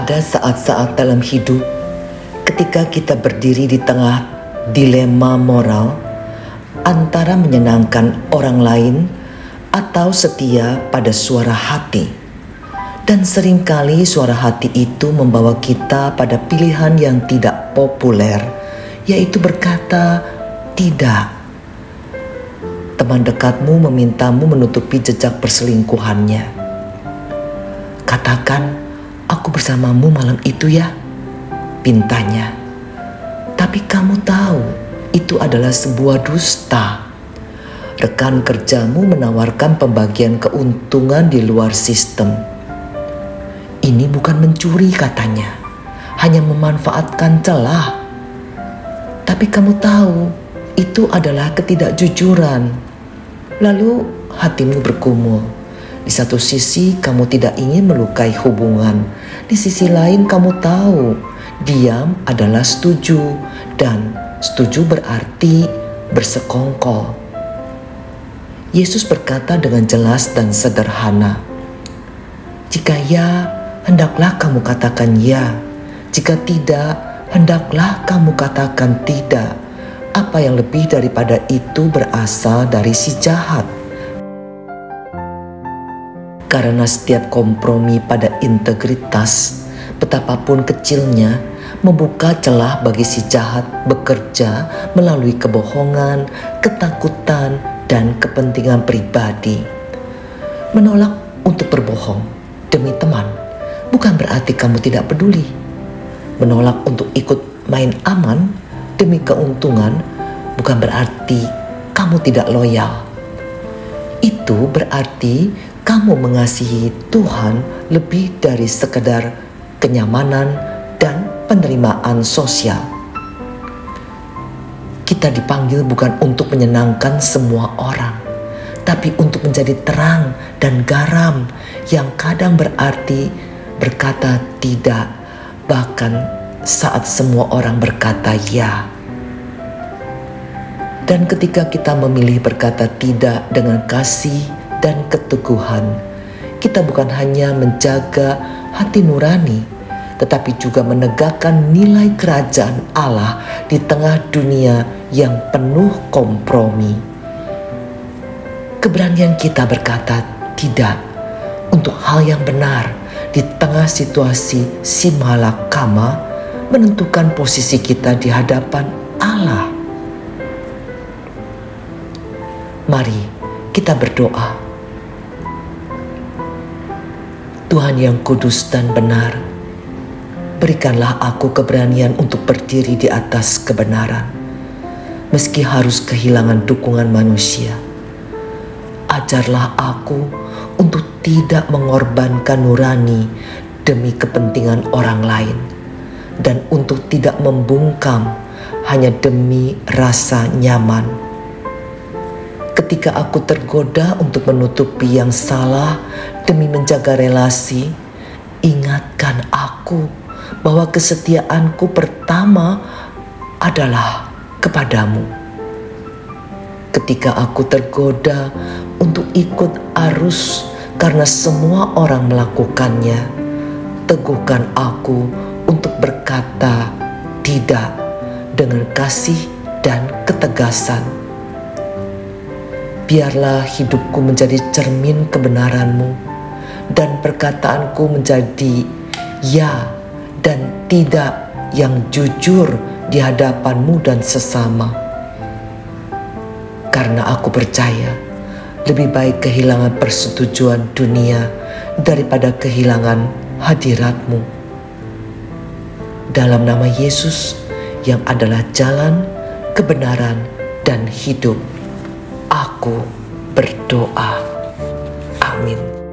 Ada saat-saat dalam hidup ketika kita berdiri di tengah dilema moral antara menyenangkan orang lain atau setia pada suara hati. Dan seringkali suara hati itu membawa kita pada pilihan yang tidak populer, yaitu berkata tidak. Teman dekatmu memintamu menutupi jejak perselingkuhannya. Katakan, aku bersamamu malam itu ya, pintanya. Tapi kamu tahu, itu adalah sebuah dusta. Rekan kerjamu menawarkan pembagian keuntungan di luar sistem. Ini bukan mencuri katanya, hanya memanfaatkan celah. Tapi kamu tahu, itu adalah ketidakjujuran. Lalu hatimu bergumul. Di satu sisi kamu tidak ingin melukai hubungan. Di sisi lain kamu tahu, diam adalah setuju. Dan setuju berarti bersekongkol. Yesus berkata dengan jelas dan sederhana, jika ya, hendaklah kamu katakan ya. Jika tidak, hendaklah kamu katakan tidak. Apa yang lebih daripada itu berasal dari si jahat. Karena setiap kompromi pada integritas, betapapun kecilnya, membuka celah bagi si jahat bekerja melalui kebohongan, ketakutan, dan kepentingan pribadi. Menolak untuk berbohong demi teman bukan berarti kamu tidak peduli. Menolak untuk ikut main aman demi keuntungan bukan berarti kamu tidak loyal. Itu berarti kamu mengasihi Tuhan lebih dari sekedar kenyamanan dan penerimaan sosial. Kita dipanggil bukan untuk menyenangkan semua orang, tapi untuk menjadi terang dan garam yang kadang berarti berkata tidak, bahkan saat semua orang berkata ya. Dan ketika kita memilih berkata tidak dengan kasih dan keteguhan, kita bukan hanya menjaga hati nurani, tetapi juga menegakkan nilai kerajaan Allah di tengah dunia yang penuh kompromi. Keberanian kita berkata tidak untuk hal yang benar di tengah situasi simalakama menentukan posisi kita di hadapan Allah. Mari kita berdoa. Tuhan yang kudus dan benar, berikanlah aku keberanian untuk berdiri di atas kebenaran, meski harus kehilangan dukungan manusia. Ajarlah aku untuk tidak mengorbankan nurani demi kepentingan orang lain, dan untuk tidak membungkam hanya demi rasa nyaman. Ketika aku tergoda untuk menutupi yang salah demi menjaga relasi, ingatkan aku bahwa kesetiaanku pertama adalah kepadamu. Ketika aku tergoda untuk ikut arus karena semua orang melakukannya, teguhkan aku untuk berkata tidak dengan kasih dan ketegasan. Biarlah hidupku menjadi cermin kebenaran-Mu dan perkataanku menjadi ya dan tidak yang jujur di hadapan-Mu dan sesama. Karena aku percaya lebih baik kehilangan persetujuan dunia daripada kehilangan hadirat-Mu. Dalam nama Yesus yang adalah jalan, kebenaran, dan hidup, aku berdoa. Amin.